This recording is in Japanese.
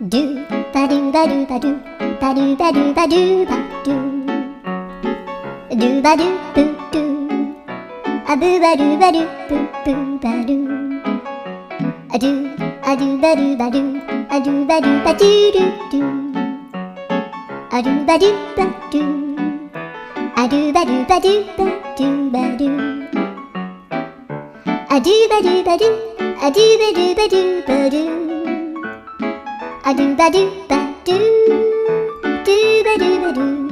ドゥバドゥバドゥバドゥバドゥバドゥバドゥバドゥドゥバドゥブドゥアブバドゥバドゥブブバドゥアドゥアドゥバドゥバドゥアドゥバドゥバドゥドゥドゥアドゥバドゥバドゥアドゥバドゥバドゥバドゥバドゥアドゥバドゥバドゥアドゥバドゥバドゥバドゥアドゥバドゥバドゥドゥバドゥバドゥ